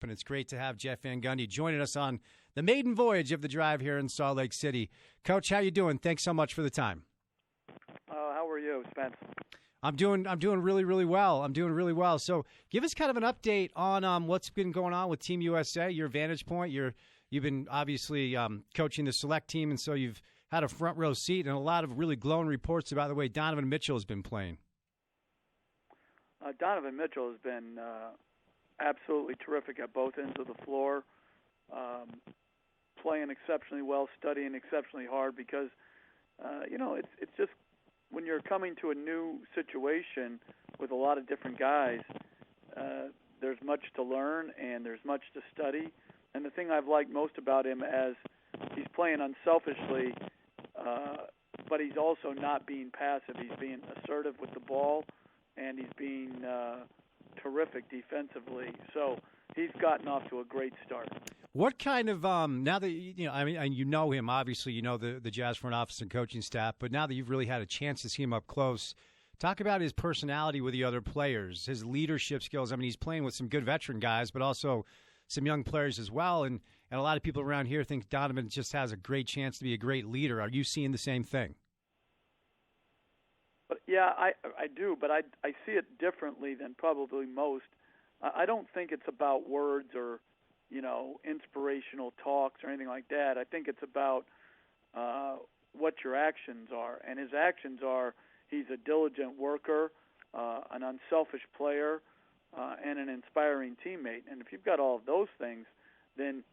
And it's great to have Jeff Van Gundy joining us on the maiden voyage of the drive here in Salt Lake City. Coach, how you doing? Thanks so much for the time. How are you, Spence? I'm doing really, really well. I'm doing really well. So give us kind of an update on what's been going on with Team USA, your vantage point. You've been obviously coaching the select team, and so you've had a front row seat and a lot of really glowing reports about the way Donovan Mitchell has been playing. Donovan Mitchell has been absolutely terrific at both ends of the floor, playing exceptionally well, studying exceptionally hard because, it's just when you're coming to a new situation with a lot of different guys, there's much to learn and there's much to study. And the thing I've liked most about him as he's playing unselfishly, but he's also not being passive. He's being assertive with the ball, and he's being terrific defensively. So he's gotten off to a great start. What kind of now that you know him, obviously you know the Jazz front office and coaching staff, but now that you've really had a chance to see him up close, talk about his personality with the other players, his leadership skills. I mean, he's playing with some good veteran guys, but also some young players as well. And a lot of people around here think Donovan just has a great chance to be a great leader. Are you seeing the same thing? But yeah, I do, but I see it differently than probably most. I don't think it's about words or, inspirational talks or anything like that. I think it's about what your actions are. And his actions are he's a diligent worker, an unselfish player, and an inspiring teammate. And if you've got all of those things, then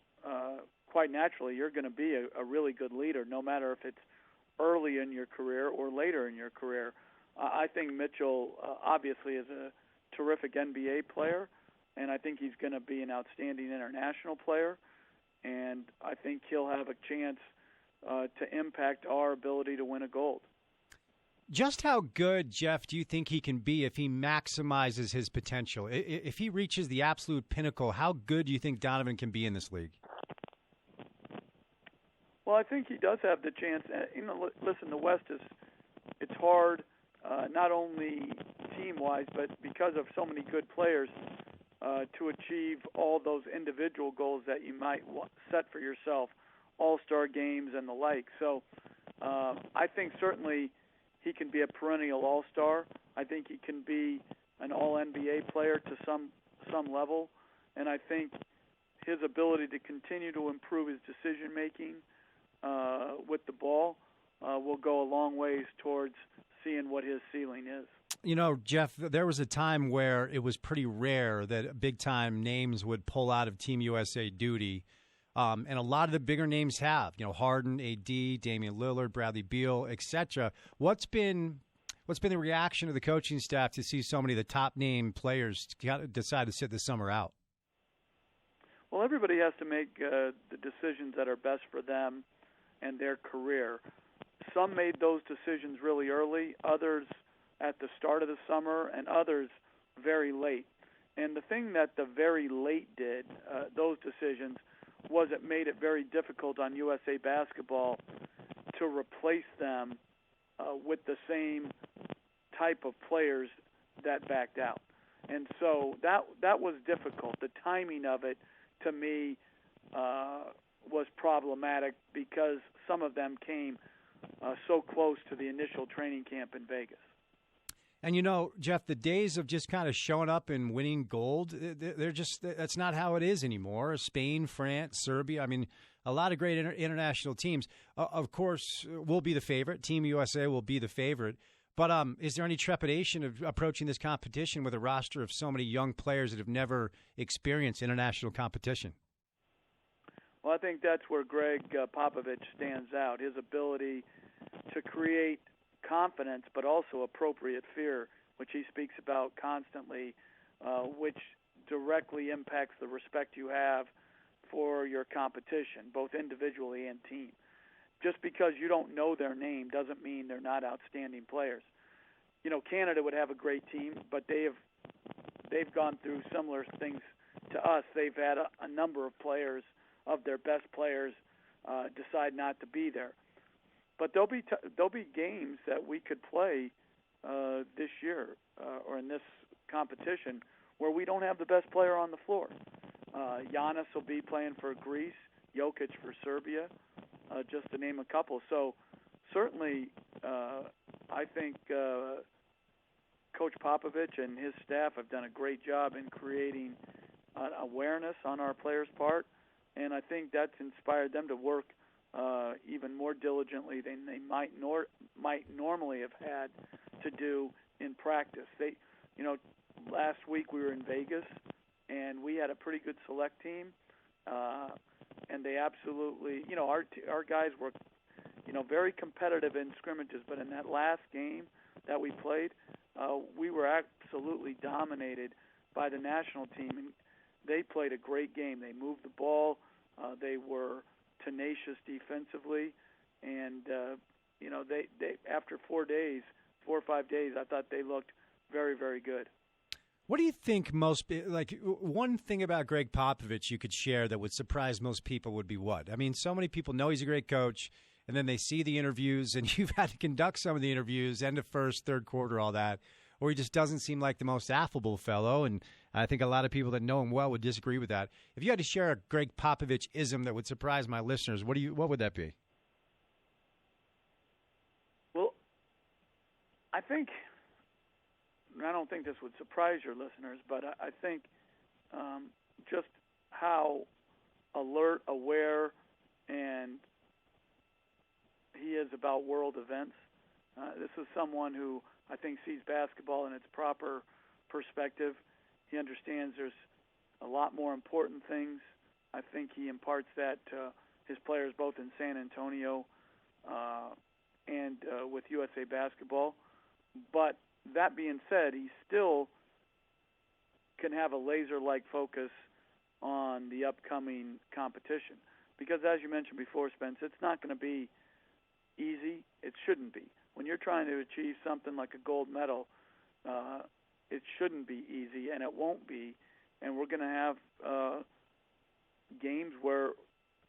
quite naturally you're going to be a really good leader, no matter if it's early in your career or later in your career. I think Mitchell obviously is a terrific NBA player, and I think he's going to be an outstanding international player, and I think he'll have a chance to impact our ability to win a gold. Just how good, Jeff, do you think he can be if he maximizes his potential? If he reaches the absolute pinnacle, how good do you think Donovan can be in this league? Well, I think he does have the chance. Listen, the West it's hard. Not only team-wise, but because of so many good players, to achieve all those individual goals that you might set for yourself, all-star games and the like. So I think certainly he can be a perennial all-star. I think he can be an all-NBA player to some level. And I think his ability to continue to improve his decision-making with the ball will go a long ways towards seeing what his ceiling is. Jeff, there was a time where it was pretty rare that big-time names would pull out of Team USA duty, and a lot of the bigger names have. Harden, AD, Damian Lillard, Bradley Beal, etc. What's been the reaction of the coaching staff to see so many of the top-name players decide to sit this summer out? Well, everybody has to make the decisions that are best for them and their career. Some made those decisions really early, others at the start of the summer, and others very late. And the thing that the very late did, those decisions, was it made it very difficult on USA Basketball to replace them with the same type of players that backed out. And so that was difficult. The timing of it, to me, was problematic because some of them came so close to the initial training camp in Vegas. And Jeff, the days of just kind of showing up and winning gold, that's not how it is anymore. Spain, France, Serbia, I mean, a lot of great international teams. Of course, we'll be the favorite. Team USA will be the favorite. But is there any trepidation of approaching this competition with a roster of so many young players that have never experienced international competition? Well, I think that's where Gregg Popovich stands out, his ability to create confidence but also appropriate fear, which he speaks about constantly, which directly impacts the respect you have for your competition, both individually and team. Just because you don't know their name doesn't mean they're not outstanding players. Canada would have a great team, but they've gone through similar things to us. They've had a number of players, of their best players, decide not to be there. But there'll be games that we could play this year or in this competition where we don't have the best player on the floor. Giannis will be playing for Greece, Jokic for Serbia, just to name a couple. So certainly I think Coach Popovich and his staff have done a great job in creating awareness on our players' part, and I think that's inspired them to work even more diligently than they might normally have had to do in practice. Last week we were in Vegas, and we had a pretty good select team, and they absolutely, our guys were, very competitive in scrimmages, but in that last game that we played, we were absolutely dominated by the national team, and they played a great game. They moved the ball. They were tenacious defensively, and they after 4 or 5 days, I thought they looked very, very good. What do you think one thing about Gregg Popovich you could share that would surprise most people would be what? I mean, so many people know he's a great coach, and then they see the interviews, and you've had to conduct some of the interviews, end of first, third quarter, all that, or he just doesn't seem like the most affable fellow, and I think a lot of people that know him well would disagree with that. If you had to share a Gregg Popovich-ism that would surprise my listeners, what would that be? Well, I don't think this would surprise your listeners, but I think just how alert, aware, and he is about world events. This is someone who I think sees basketball in its proper perspective. He understands there's a lot more important things. I think he imparts that to his players both in San Antonio and with USA Basketball. But that being said, he still can have a laser-like focus on the upcoming competition. Because as you mentioned before, Spence, it's not going to be easy. It shouldn't be. When you're trying to achieve something like a gold medal, it shouldn't be easy, and it won't be. And we're going to have games where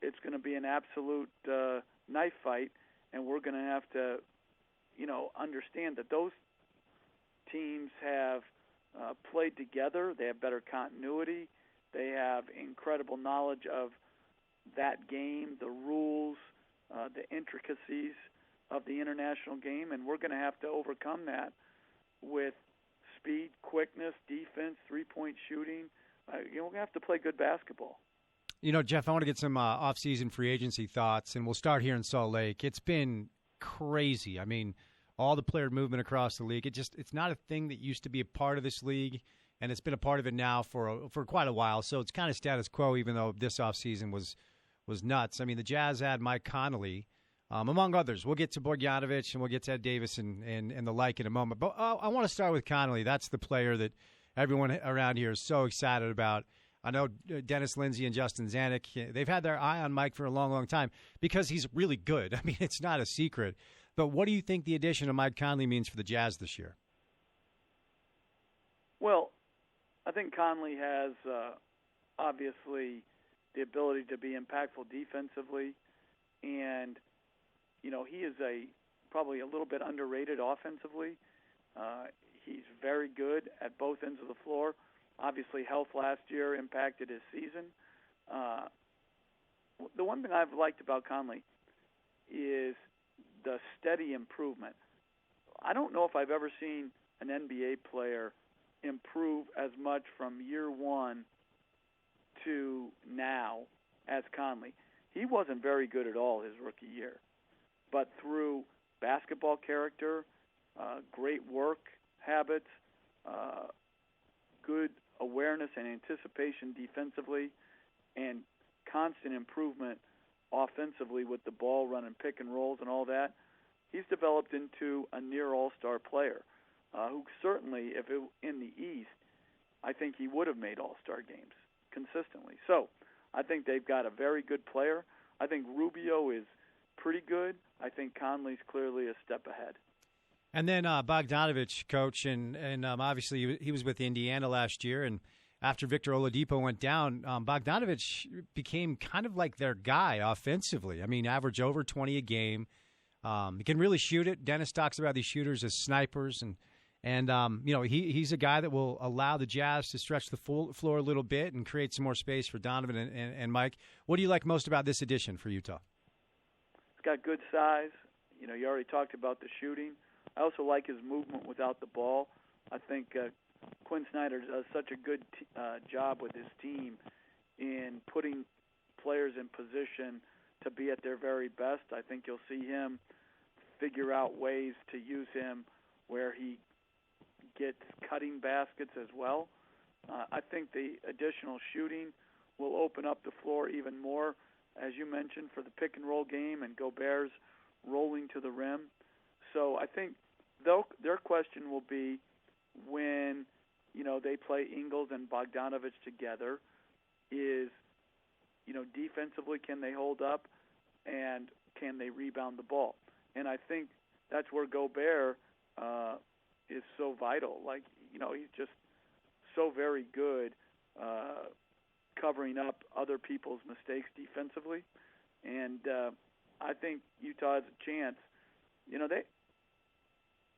it's going to be an absolute knife fight, and we're going to have to, understand that those teams have played together. They have better continuity. They have incredible knowledge of that game, the rules, the intricacies of the international game, and we're going to have to overcome that with speed, quickness, defense, three-point shooting. We're going to have to play good basketball. Jeff, I want to get some off-season free agency thoughts, and we'll start here in Salt Lake. It's been crazy. I mean, all the player movement across the league. It's not a thing that used to be a part of this league, and it's been a part of it now for quite a while. So it's kind of status quo, even though this offseason was nuts. I mean, the Jazz had Mike Conley, among others. We'll get to Bogdanovich and we'll get to Ed Davis and the like in a moment. But I want to start with Conley. That's the player that everyone around here is so excited about. I know Dennis Lindsey and Justin Zanuck, they've had their eye on Mike for a long, long time because he's really good. I mean, it's not a secret. But what do you think the addition of Mike Conley means for the Jazz this year? Well, I think Conley has obviously the ability to be impactful defensively, and he is probably a little bit underrated offensively. He's very good at both ends of the floor. Obviously, health last year impacted his season. The one thing I've liked about Conley is the steady improvement. I don't know if I've ever seen an NBA player improve as much from year one to now as Conley. He wasn't very good at all his rookie year, but through basketball character, great work habits, good awareness and anticipation defensively, and constant improvement offensively with the ball running pick and rolls and all that, he's developed into a near all-star player who certainly, if it in the East, I think he would have made all-star games consistently. So I think they've got a very good player. I think Rubio is pretty good. I think Conley's clearly a step ahead. And then Bogdanovich, coach, and obviously he was with Indiana last year, and after Victor Oladipo went down, Bogdanovich became kind of like their guy offensively. I mean, average over 20 a game. He can really shoot it. Dennis talks about these shooters as snipers, and And, he's a guy that will allow the Jazz to stretch the floor a little bit and create some more space for Donovan and Mike. What do you like most about this addition for Utah? He's got good size. You already talked about the shooting. I also like his movement without the ball. I think Quinn Snyder does such a good job with his team in putting players in position to be at their very best. I think you'll see him figure out ways to use him where he gets cutting baskets as well. I think the additional shooting will open up the floor even more, as you mentioned, for the pick-and-roll game and Gobert's rolling to the rim. So I think their question will be when, they play Ingles and Bogdanovich together is, defensively, can they hold up and can they rebound the ball? And I think that's where Gobert is so vital. He's just so very good covering up other people's mistakes defensively. And I think Utah has a chance.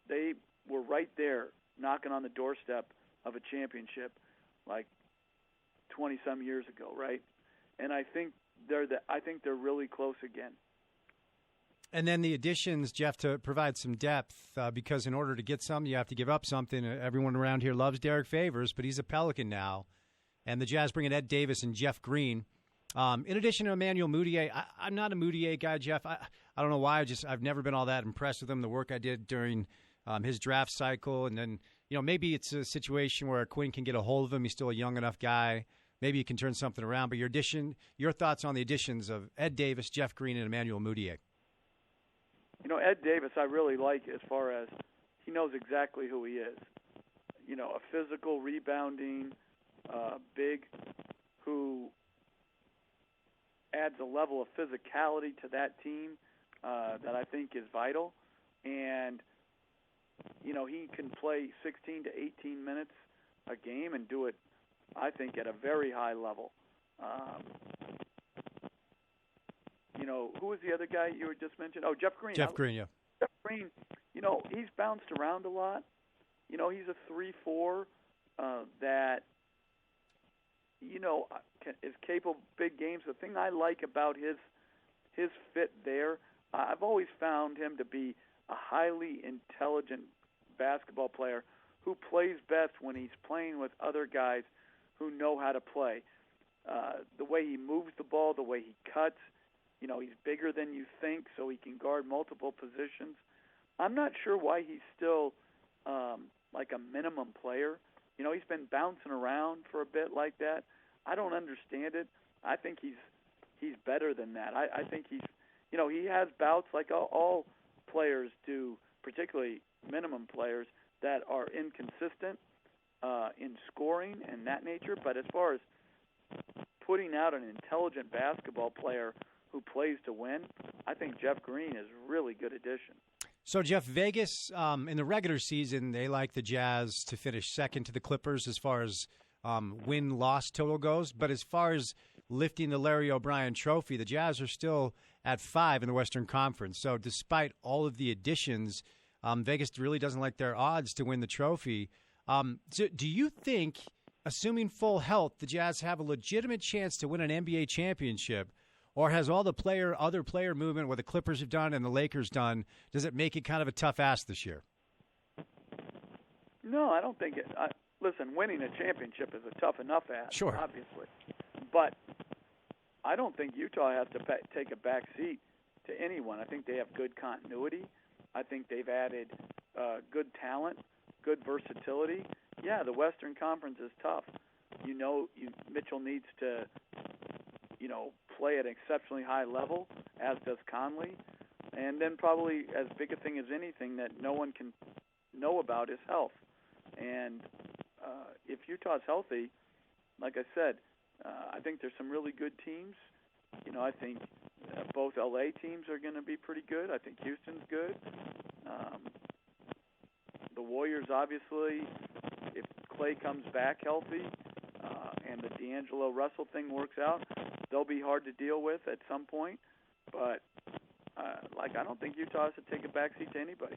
They were right there knocking on the doorstep of a championship like 20-some years ago, right? And I think they're really close again. And then the additions, Jeff, to provide some depth, because in order to get some, you have to give up something. Everyone around here loves Derek Favors, but he's a Pelican now. And the Jazz bring in Ed Davis and Jeff Green. In addition to Emmanuel Mudiay, I'm not a Mudiay guy, Jeff. I don't know why. I've never been all that impressed with him, the work I did during his draft cycle. And then, maybe it's a situation where Quinn can get a hold of him. He's still a young enough guy. Maybe he can turn something around. But your thoughts on the additions of Ed Davis, Jeff Green, and Emmanuel Mudiay? Ed Davis I really like as far as he knows exactly who he is. A physical, rebounding, big who adds a level of physicality to that team that I think is vital. And, he can play 16 to 18 minutes a game and do it, I think, at a very high level. Who was the other guy you were just mentioned? Oh, Jeff Green. Jeff Green, yeah. Jeff Green, he's bounced around a lot. He's a 3-4 that, is capable of big games. The thing I like about his fit there, I've always found him to be a highly intelligent basketball player who plays best when he's playing with other guys who know how to play. The way he moves the ball, the way he cuts, he's bigger than you think, so he can guard multiple positions. I'm not sure why he's still like a minimum player. He's been bouncing around for a bit like that. I don't understand it. I think he's better than that. I think he has bouts like all players do, particularly minimum players that are inconsistent in scoring and that nature. But as far as putting out an intelligent basketball player who plays to win, I think Jeff Green is a really good addition. So, Jeff, Vegas, in the regular season, they like the Jazz to finish second to the Clippers as far as win-loss total goes. But as far as lifting the Larry O'Brien trophy, the Jazz are still at 5 in the Western Conference. So despite all of the additions, Vegas really doesn't like their odds to win the trophy. So do you think, assuming full health, the Jazz have a legitimate chance to win an NBA championship? Or has all the other player movement, what the Clippers have done and the Lakers done, does it make it kind of a tough ask this year? No, I don't think it. Listen, winning a championship is a tough enough ask, sure, obviously. But I don't think Utah has to take a back seat to anyone. I think they have good continuity. I think they've added good talent, good versatility. Yeah, the Western Conference is tough. Mitchell needs to, play at an exceptionally high level, as does Conley. And then probably as big a thing as anything that no one can know about is health. And if Utah's healthy, like I said, I think there's some really good teams. I think both LA teams are going to be pretty good. I think Houston's good. The Warriors, obviously, if Clay comes back healthy and the D'Angelo Russell thing works out, they'll be hard to deal with at some point. But, I don't think Utah has to take a backseat to anybody.